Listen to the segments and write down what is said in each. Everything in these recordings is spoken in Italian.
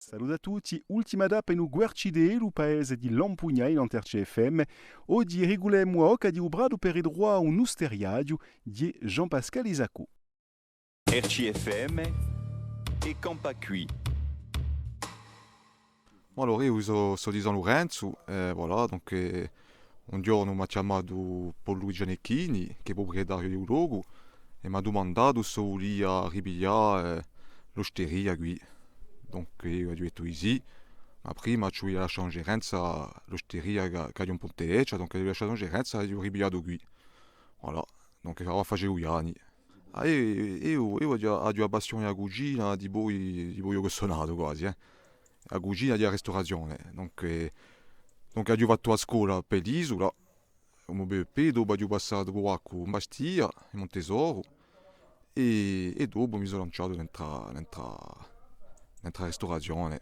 Saluto a tutti, ultima data in Guercidee, il paese di Lampugnà in CFM. Oggi regolemo a Oca di Ubrado per il droit a un usteriadio di Jean-Pascal Isacou. RCFM e Campacui. Allora, io sono di San Lorenzo, voilà, donc un giorno mi ha chiamato Paolo Gianecchini, che è proprietario di un luogo, e mi ha domandato se volevo ripigliare l'osteria qui. Donc io ho detto di sì, ma prima ci ho lasciato in gerenza l'osteria che è un ponteggio, donc io ho lasciato in gerenza e ho ripigliato qui. Voilà, donc ora facevo gli anni. Io ho già la passione a cucina di voi che sono nato quasi, la cucina di ristorazione. Donc ho fatto a scuola per l'isola, come BP, dopo ho passato qua con Bastia, in Montesoro, e dopo mi sono lanciato nella ristorazione.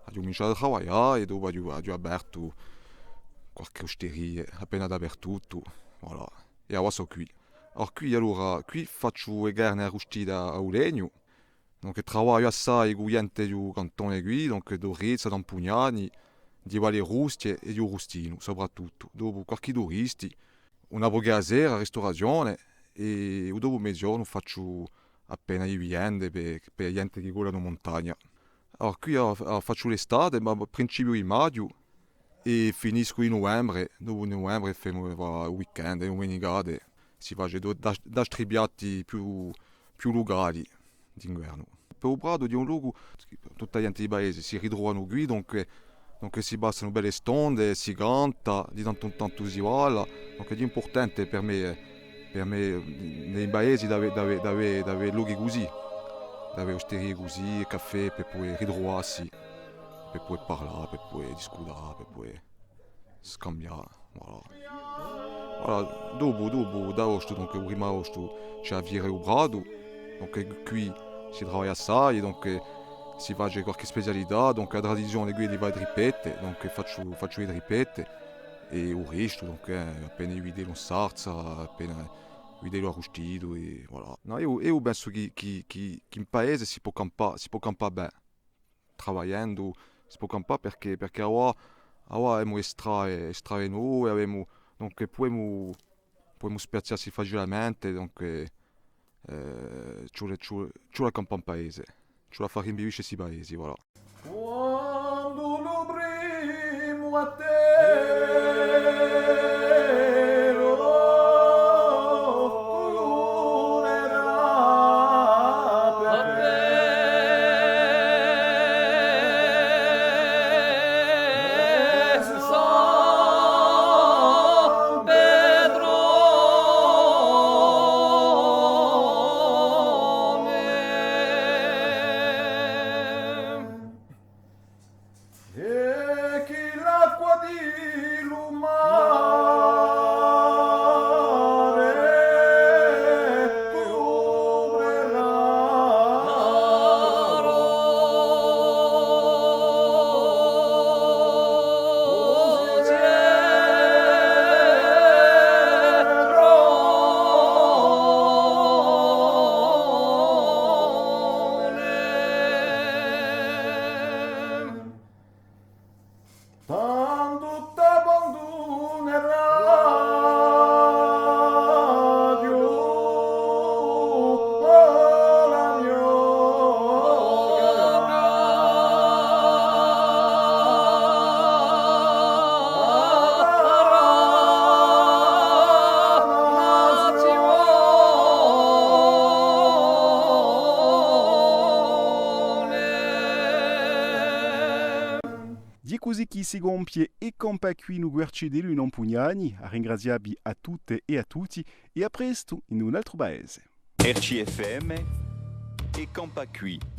Ho cominciato a lavorare e dopo ho aperto qualche osteria, appena dappertutto, voilà. E ora sono qui. Qui faccio le carni arrostite a legno, donc lavoro assai con gente del cantone qui, donc Dorizza, Dampugnani, di Valle Rustie e di Rustino, soprattutto. Dopo qualche turisti, una poca sera, ristorazione, e dopo mezzogiorno faccio appena i weekend per gente che volano in montagna. Allora, qui faccio l'estate, ma a principio di maggio, e finisco in novembre. Dopo novembre facciamo il weekend e domenicate. Si fa da stribiati più locali d'inverno. Per il Brado di un luogo, tutta la gente di paese si ritrovano qui, donc si passano belle stonde, si canta, di tanto in tanto si balla. Donc è importante per me nei paesi di avere luoghi così, di avere osterie così, caffè per poi ritrovarsi, per poi parlare, per poi discutere, per poi scambiare. Voilà, dopo da agosto, donc prima agosto c'è a Viere il Brado, donc qui si lavora assai, donc si fa qualche specialità, donc la tradizione qui è di fare trippette, donc faccio le trippette e il resto, donc appena vedi lo sarza, appena vedi lo arrostito e voilà. No, io penso che in paese si può campare bene, lavorando, si può campare perché ora abbiamo estrae noi, abbiamo, donc possiamo spiazzarsi facilmente, donc ci la campa in paese, ci la fare in bivisce si paesi, voilà. Quando lo primo a te e chi l'acqua di lumare tanto t'abbandonerà Dio, oh, la mia Di così chi si compie e campa qui in Guercidee in Lampugnani, a ringraziarvi a tutte e a tutti e a presto in un altro paese. RCFM e Campacui.